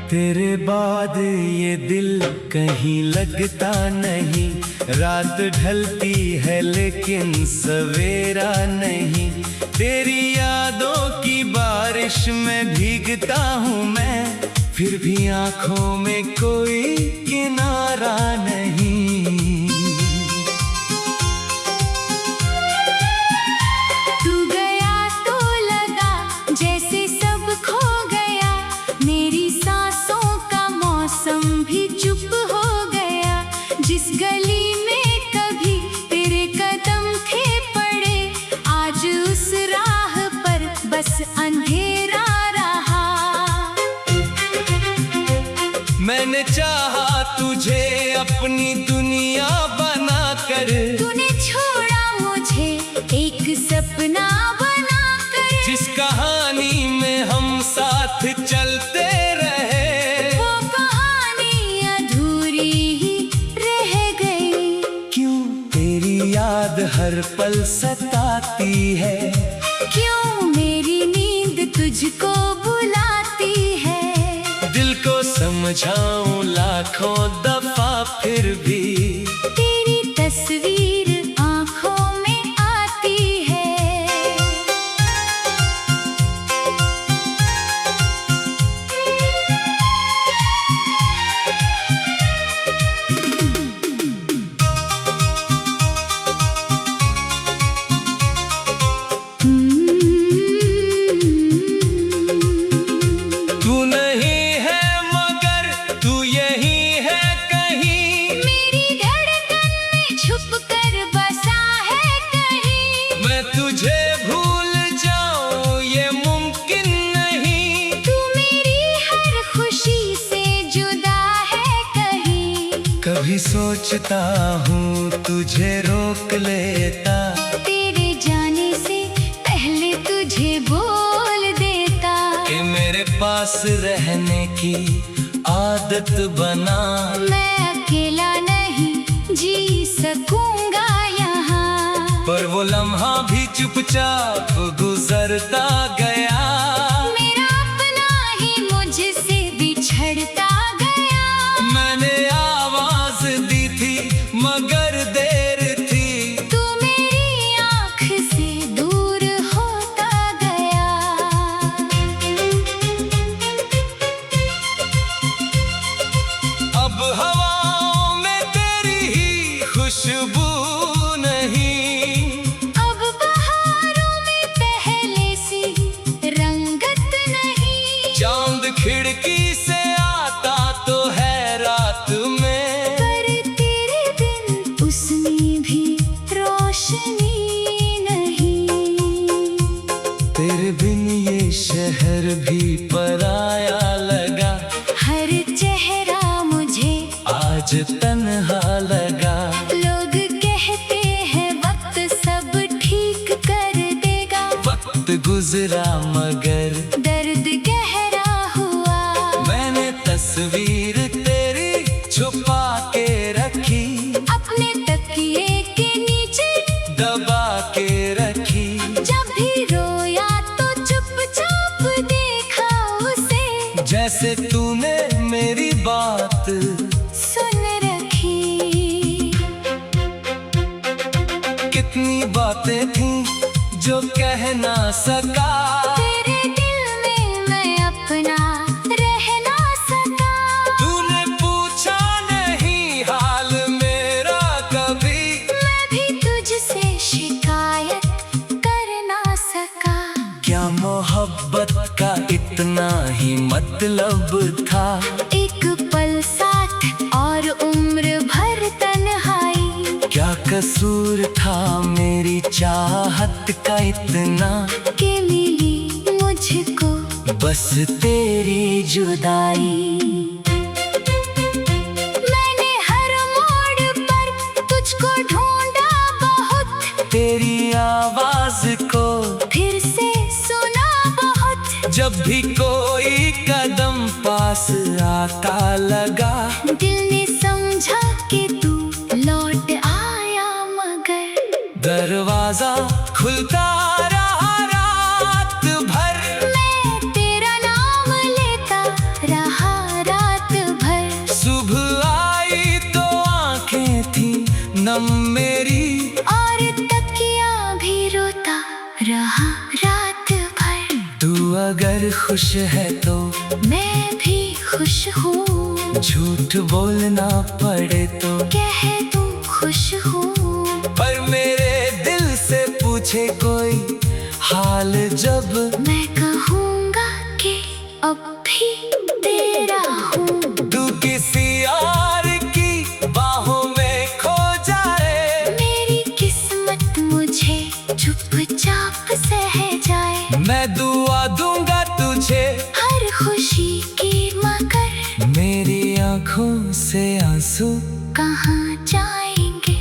तेरे बाद ये दिल कहीं लगता नहीं, रात ढलती है लेकिन सवेरा नहीं। तेरी यादों की बारिश में भीगता हूँ मैं, फिर भी आँखों में कोई किनारा नहीं। तू गया तो लगा जैसे सब खो गया, मेरी सांसों का मौसम भी चुप हो गया। जिस गली में कभी तेरे कदम थे पड़े, आज उस राह पर बस अंधेरा रहा। मैंने चाहा तुझे अपनी दुनिया बनाकर, तूने छोड़ा मुझे एक सपना बनाकर। जिस कहानी में हम साथ चलते रहे, वो कहानी अधूरी ही रह गई। क्यों तेरी याद हर पल सताती है, क्यों मेरी नींद तुझको बुलाती है। दिल को समझाऊं लाखों दफा फिर भी तेरी तस्वीर आँखों में आती है। तू नहीं है मगर तू यही है कहीं, मेरी धड़कन में छुप कर बसा है कहीं। मैं तुझे भूल जाऊं ये मुमकिन नहीं। तू मेरी हर खुशी से जुदा है कहीं। कभी सोचता हूँ तुझे रोक लेता, तेरे जाने से पहले तुझे बोल देता। कि मेरे पास रहने की आदत बना। मैं अकेला नहीं जी सकूंगा यहाँ, पर वो लम्हा भी चुपचाप गुजरता गया। मेरा अपना ही मुझसे बिछड़ता गया। मैंने आवाज दी थी मगर देर थी, तू मेरी आँख से दूर होता गया। अब हवाओं में तेरी ही खुशबू नहीं। अब बहारों में पहले सी रंगत नहीं। चांद खिड़की से आता तो है रात में, पर तेरे बिन उसमें भी रोशनी नहीं। तेरे बिन ये शहर भी पराया लगा। हर चेहरा मुझे आज तन्हा लगा। लोग कहते हैं वक्त सब ठीक कर देगा। वक्त गुजरा मगर दर्द गहरा हुआ। मैंने तस्वीर तेरी छुपा के रखी, अपने तकिए के नीचे दबा के रखी। जब भी रोया तो चुपचाप देखा उसे, जैसे तूने मेरी बात सुन रखी। कितनी बातें थी जो कह ना सका। तेरे दिल में मैं अपना रह ना सका। तूने पूछा नहीं हाल मेरा कभी, मैं भी तुझसे शिकायत कर ना सका। क्या मोहब्बत का इतना ही मतलब था। एक पल साथ और उम्र भर तन्हाई। क्या कसूर था मेरी चाहत का इतना, के मिली मुझको बस तेरी जुदाई। मैंने हर मोड़ पर तुझको ढूंढा बहुत, तेरी आवाज को फिर से सुना बहुत। जब भी कोई कदम पास आता लगा, दिल ने समझा कि तू लौट आया मगर दरवाजा खुलता रहा रात भर। मैं तेरा नाम लेता रहा अगर खुश है तो मैं भी खुश हूँ। झूठ बोलना पड़े तो कह दूँ खुश हूँ। पर मेरे दिल से पूछे कोई हाल जब मैं कहूँगा कि अब भी तेरा हूँ। तू किसी और की बाहों में खो जाए, मेरी किस्मत मुझे चुपचाप सह जाए। मैं दुआ दूंगा तुझे हर खुशी की, मगर मेरी आंखों से आंसू कहाँ जाएंगे।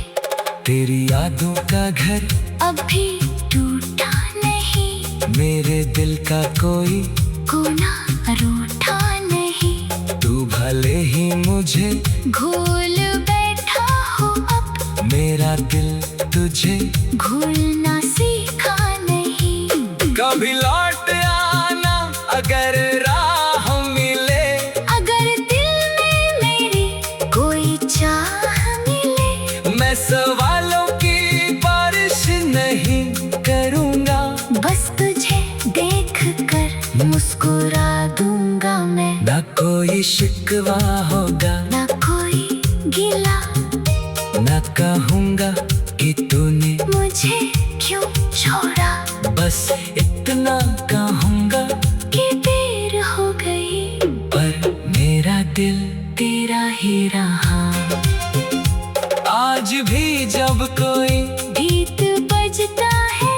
तेरी यादों का घर अभी टूटा नहीं, मेरे दिल का कोई कोना रूठा नहीं। तू भले ही मुझे घोल बैठा हो, अब मेरा दिल तुझे घोलना सीखा नहीं। कभी लौट आना अगर राह मिले, अगर दिल में मेरी कोई चाह मिले। मैं सवालों की बारिश नहीं करूँगा, बस तुझे देख कर मुस्कुरा दूंगा मैं। ना कोई शिकवा होगा, ना कोई गिला, ना कहूँगा कि तूने मुझे क्यों छोड़ा। बस इतना कहूँगा कि देर हो गई, पर मेरा दिल तेरा ही रहा। आज भी जब कोई गीत बजता है,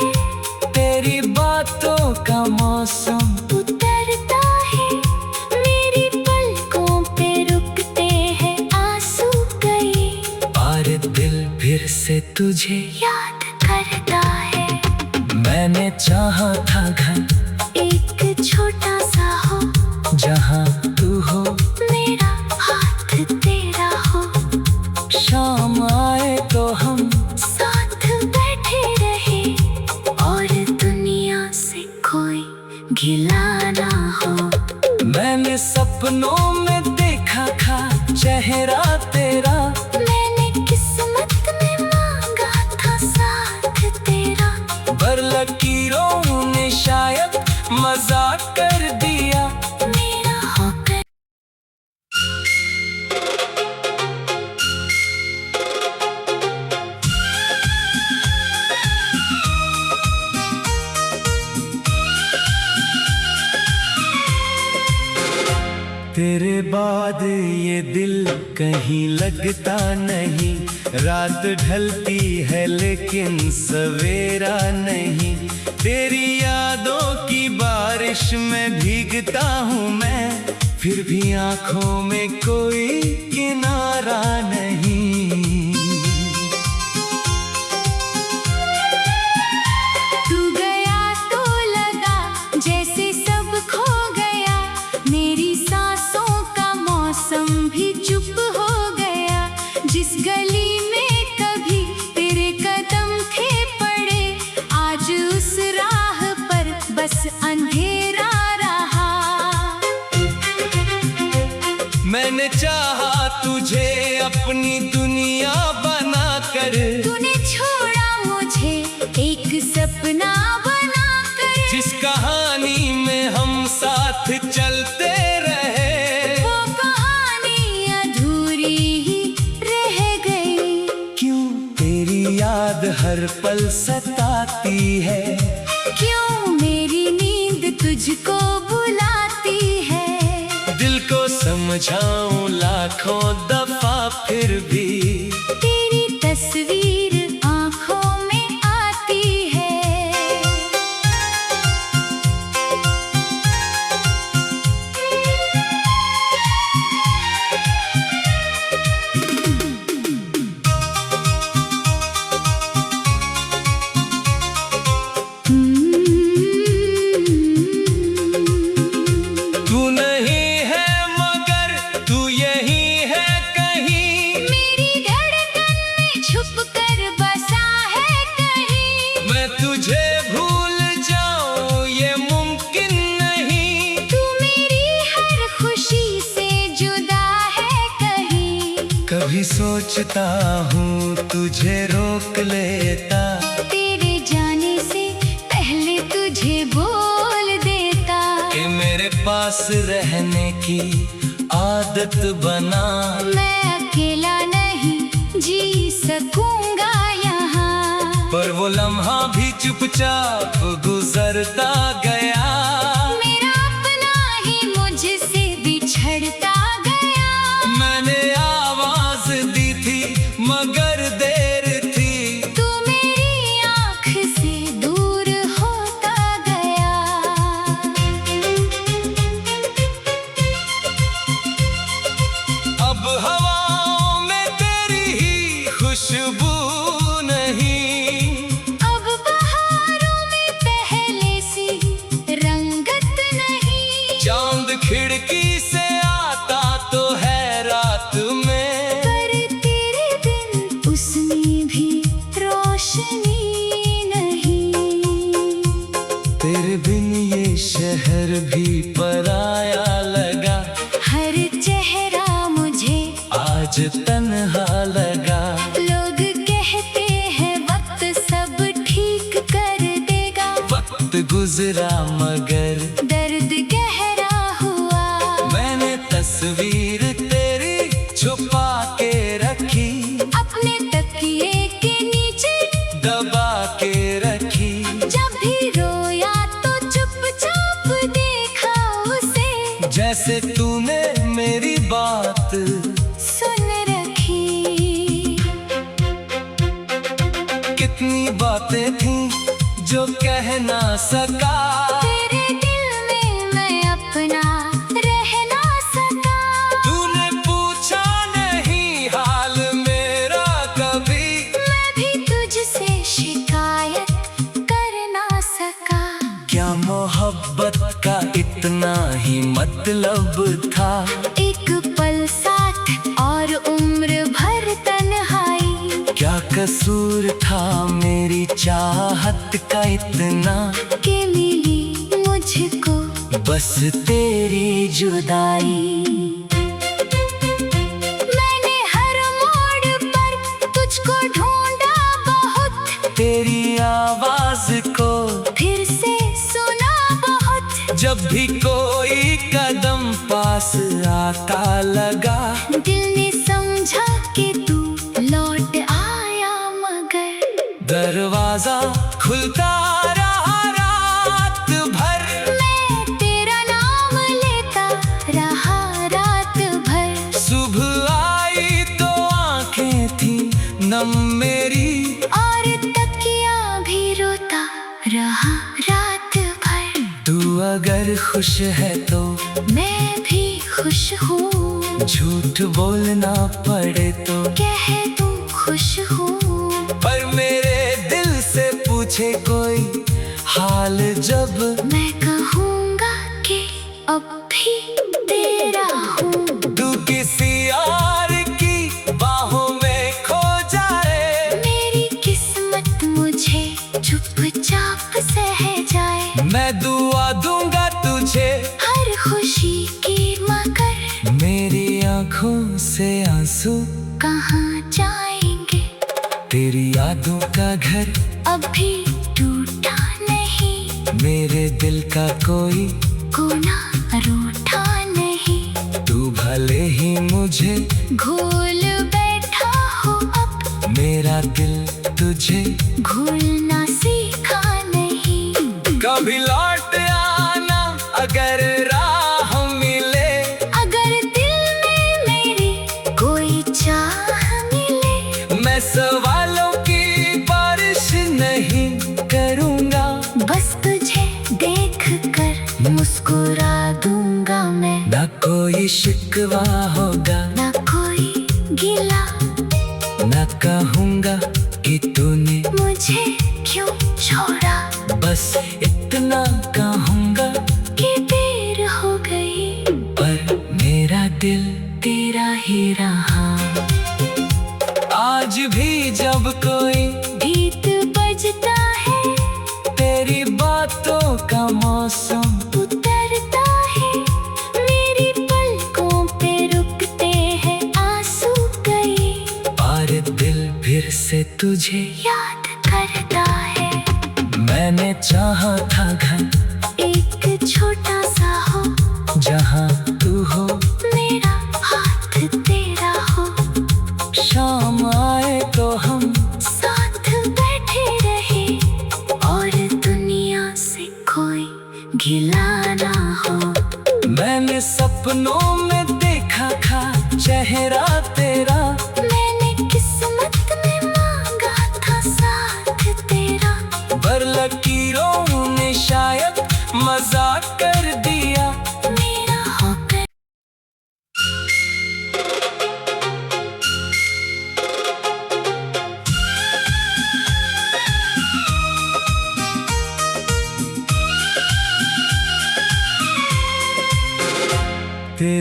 तेरी बातों का मौसम उतरता है। मेरी पलकों पे रुकते हैं आंसू गए, और दिल फिर से तुझे याद करता है। मैंने चाहा था घर एक छोटा सा हो, जहाँ तू हो मेरा हाथ तेरा हो। शाम आए तो हम साथ बैठे रहे, और दुनिया से कोई गिला ना हो। मैंने सपनों में देखा था चेहरा तेरा, मैंने किस्मत में मांगा था साथ तेरा। पर लकीरों ने शायद मजाक कर दिया। मेरा होकर तेरे बाद ये दिल कहीं लगता नहीं, रात ढलती है लेकिन सवेरा नहीं। तेरी यादों की बारिश में भीगता हूँ मैं, फिर भी आंखों में कोई किनारा नहीं। तू गया तो लगा जैसे सब खो गया। मेरी सांसों का मौसम भी चुप हो गया। जिस गली में कभी तेरे कदम थे पड़े, आज उस राह पर बस अंधेरा रहा। मैंने चाहा तुझे अपनी दुनिया बनाकर, तूने छोड़ा मुझे एक सपना बनाकर। जिस कहानी में हम साथ चलते रहे, वो कहानी अधूरी ही रह गई। क्यों तेरी याद हर पल सताती है, क्यों मेरी नींद तुझको बुलाती है। दिल को समझाऊं लाखों दफा फिर भी तेरी तस्वीर आंखों में आती है। तू नहीं है मगर तू यही है कहीं, मेरी धड़कन में छुप कर बसा है कहीं। मैं तुझे भूल जाऊं ये मुमकिन नहीं। तू मेरी हर खुशी से जुदा है कहीं। कभी सोचता हूँ तुझे रोक लेता, तेरे जाने से पहले तुझे बोल देता। कि पास रहने की आदत बना। मैं अकेला नहीं जी सकूंगा यहाँ, पर वो लम्हा भी चुपचाप गुजरता गया। मेरा अपना ही मुझसे बिछड़ता गया। मैंने आवाज दी थी मगर देर थी, तू मेरी आँख से दूर होता गया। अब हवाओं में तेरी ही खुशबू नहीं। अब बहारों में पहले सी रंगत नहीं। चांद खिड़की से आता तो है रात में, पर तेरे बिन उसमें भी रोशनी नहीं। तेरे बिन ये शहर भी पराया लगा। हर चेहरा मुझे आज तन्हा लगा। लोग कहते हैं वक्त सब ठीक कर देगा। वक्त गुजरा मगर दर्द गहरा हुआ। मैंने तस्वीर तेरी छुपा के रखी, अपने तकिए के नीचे दबा के रखी। जब भी रोया तो चुपचाप देखा उसे, जैसे तूने मेरी बात सुन रखी। कितनी बातें थी जो कह ना सका। तेरे दिल में मैं अपना रह ना सका। तूने पूछा नहीं हाल मेरा कभी, मैं भी तुझसे शिकायत कर ना सका। क्या मोहब्बत का इतना ही मतलब था। एक पल साथ और उम्र भर तन्हाई। क्या कसूर था मेरी चाहत का इतना, के मिली मुझको बस तेरी जुदाई। मैंने हर मोड़ पर तुझको ढूंढा बहुत, तेरी आवाज को फिर से सुना बहुत। जब भी कोई कदम पास आता लगा, दिल ने समझा कि तू लौट आया मगर दरवाजा खुलता रहा रात भर। मैं तेरा नाम लेता रहा रात भर। सुबह आई तो आंखें थी नम मेरी, और तकिया भी रोता रहा रात भर। तू अगर खुश है तो मैं भी खुश हूँ, झूठ बोलना पड़े तो कह दूँ खुश हूँ। पर मेरे दिल से पूछे कोई हाल जब, मैं कहूँगा कि अब भी तेरा हूँ। तू किसी और की बाहों में खो जाए। मेरी किस्मत मुझे चुपचाप सह जाए। मैं दुआ दूंगा तुझे हर खुशी की मगर मेरी आंखों से आंसू कहाँ जाएंगे। तेरी यादों का घर अब भी टूटा नहीं, मेरे दिल का कोई कोना रूठा नहीं। तू भले ही मुझे घोल बैठा हो अब, मेरा दिल तुझे घुलना सीखा नहीं। कभी लौट आना अगर राह मिले। अगर दिल में मेरी कोई चाह मिले, मैं सवालों की बारिश नहीं करूँगा, बस तुझे देख कर मुस्कुरा दूंगा मैं। ना कोई शिकवा होगा, ना कोई गिला, ना कहूँगा कि तूने मुझे क्यों छोड़ा। बस इतना कहूँगा कि देर हो गई, पर मेरा दिल तेरा ही रहा। आज भी जब कोई गीत बजता है, तेरी बातों का मौसम उतरता है। मेरी पलकों पे रुकते हैं आंसू कई, और दिल फिर से तुझे याद करता है। मैंने चाहा था घर एक छोटा सा हो,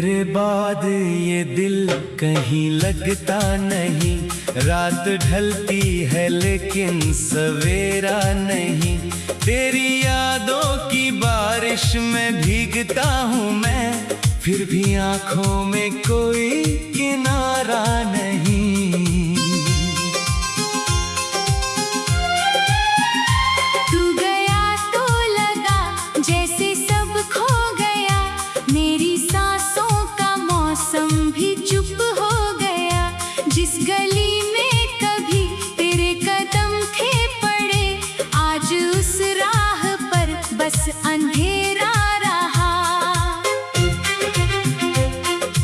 तेरे बाद ये दिल कहीं लगता नहीं, रात ढलती है लेकिन सवेरा नहीं। तेरी यादों की बारिश में भीगता हूँ मैं, फिर भी आंखों में कोई किनारा नहीं। तू गया तो लगा जैसे सब खो गया, मेरी सांसों का मौसम भी चुप हो गया। जिस गली में कभी तेरे कदम थे पड़े, आज उस राह पर बस अंधेरा रहा।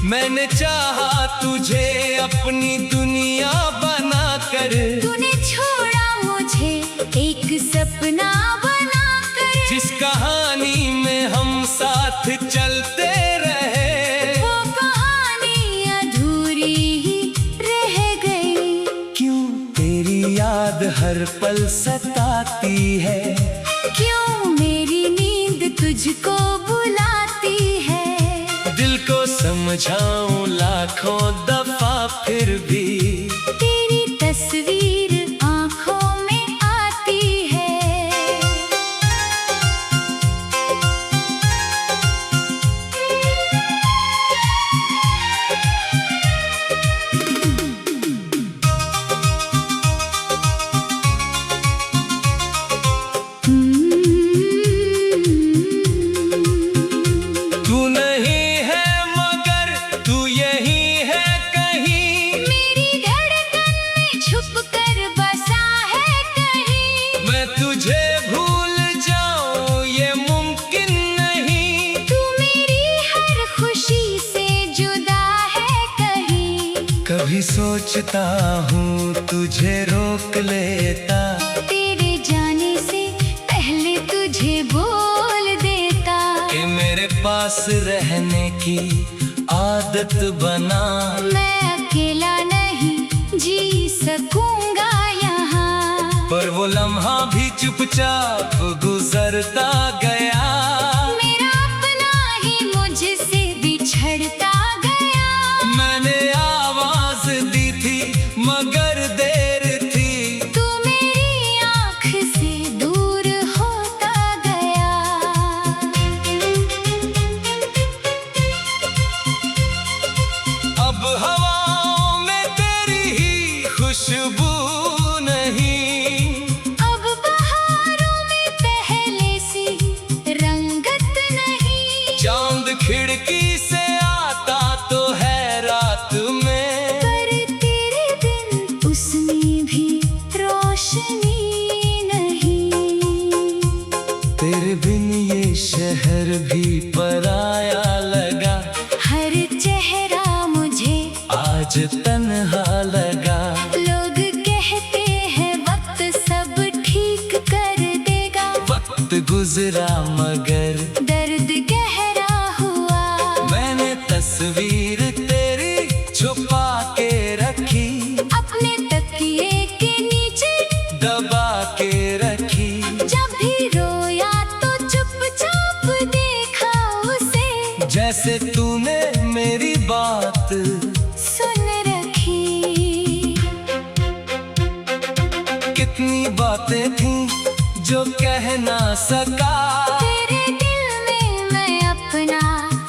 मैंने चाहा तुझे अपनी दुनिया बनाकर, तूने छोड़ा मुझे एक सपना बनाकर। जिस कहानी में हम साथ चलते रहे, वो कहानी अधूरी ही रह गई। क्यों तेरी याद हर पल सताती है, क्यों मेरी नींद तुझको बुलाती है। दिल को समझाऊं लाखों दफा फिर भी तेरी तस्वीर आंखों में आती है। तू नहीं है मगर तू यही है कहीं, मेरी धड़कन में छुप कर बसा है कहीं। मैं तुझे भूल जाऊं ये मुमकिन नहीं। तू मेरी हर खुशी से जुदा है कहीं। कभी सोचता हूँ तुझे रोक लेता, तेरे जाने से पहले तुझे बोल देता। कि मेरे पास रहने की आदत बना। मैं अकेला नहीं जी सकूंगा यहाँ, पर वो लम्हा भी चुपचाप गुजरता गया। मेरा अपना ही मुझसे बिछड़ता गया। मैंने आवाज दी थी मगर देर थी, तू मेरी आँख से दूर होता गया। अब हवाओं में तेरी ही खुशबू नहीं। अब बहारों में पहले सी रंगत नहीं। चांद खिड़की से आता तो है रात में, पर तेरे बिन उसमें भी रोशनी नहीं। तेरे बिन ये शहर भी पराया लगा। हर चेहरा मुझे आज तन्हा लगा। लोग कहते हैं वक्त सब ठीक कर देगा। वक्त गुजरा मगर दर्द गहरा हुआ। मैंने तस्वीर तेरी छुपा के रखी, अपने तकिए के नीचे दबा के रखी। जब भी रोया तो चुपचाप देखा उसे, जैसे तूने मेरी बात सुन रखी। कितनी बातें थी जो कह ना सका। तेरे दिल में मैं अपना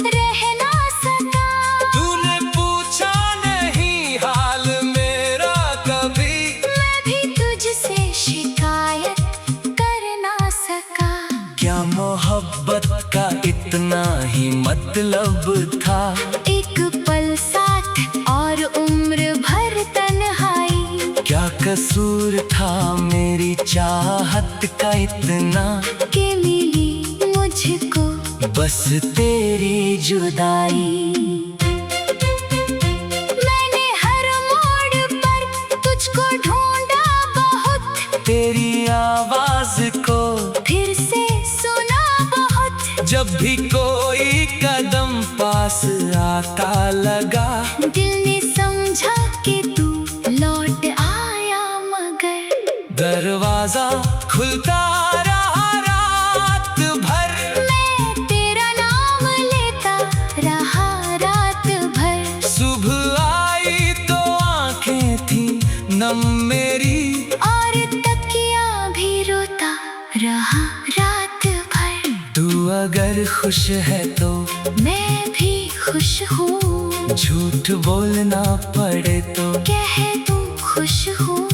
रह ना सका। तूने पूछा नहीं हाल मेरा कभी, मैं भी तुझसे शिकायत कर ना सका। क्या मोहब्बत का इतना ही मतलब था। एक पल साथ और उम्र भर तन्हाई। क्या कसूर था मेरी चाहत का इतना, के मिली मुझको बस तेरी जुदाई। मैंने हर मोड़ पर तुझको ढूंढा बहुत, तेरी आवाज को फिर से सुना बहुत। जब भी कोई कदम पास आता लगा, दिल ने समझा कि तू लौट आया मगर दरवाजा खुलता रहा रात भर। मैं तेरा नाम लेता रहा रात अगर खुश है तो मैं भी खुश हूँ। झूठ बोलना पड़े तो कह दूँ खुश हूँ।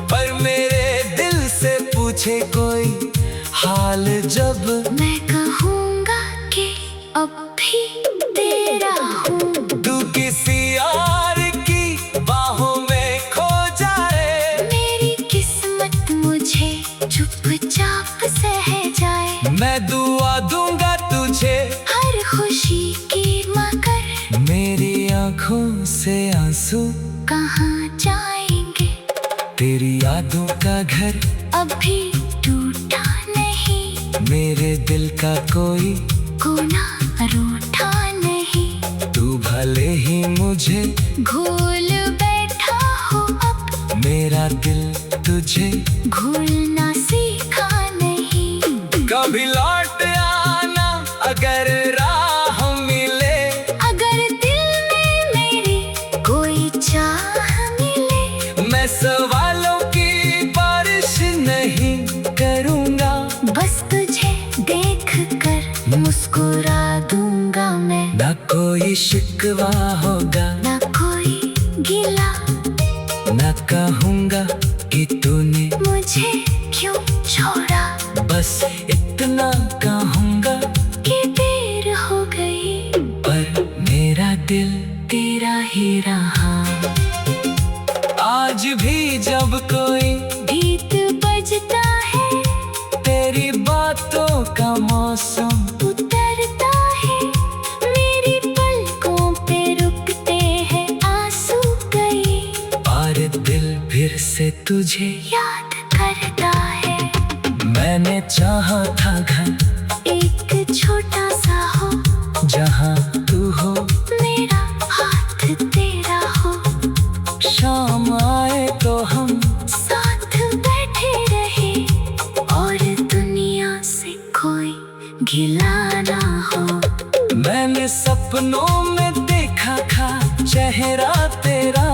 पर मेरे दिल से पूछे कोई हाल जब मैं कहूँगा कि अब भी तेरा हूँ। तू किसी और की बाहों में खो जाए, मेरी किस्मत मुझे चुपचाप सह जाए। मैं दुआ दूंगा तुझे हर खुशी की, मगर मेरी आंखों से आंसू कहाँ जाएंगे। तेरी यादों का घर अभी टूटा नहीं, मेरे दिल का कोई कोना रूठा नहीं। तू भले ही मुझे भूल बैठा हो, अब मेरा दिल तुझे भूलना सीखा नहीं। कभी लौट आना अगर राह मिले, अगर दिल में मेरी कोई चाह मिले। मैं सवालों की बारिश नहीं करूँगा, बस तुझे देख कर मुस्कुरा दूंगा मैं। ना कोई शिकवा होगा, ना कोई गिला, ना कहूँगा कि तूने मुझे क्यों छोड़ा। बस इतना कहूँगा कि देर हो गई, पर मेरा दिल तेरा ही रहा। आज भी जब कोई गीत बजता है, तेरी बातों का मौसम उतरता है। मेरी पलकों पे रुकते हैं आंसू कई, और दिल फिर से तुझे याद करता है। मैंने चाहा था घर एक छोटा सा हो, जहाँ तू हो मेरा हाथ तेरा हो। शाम आए तो हम साथ बैठे रहे, और दुनिया से कोई गिला ना हो। मैंने सपनों में देखा था चेहरा तेरा,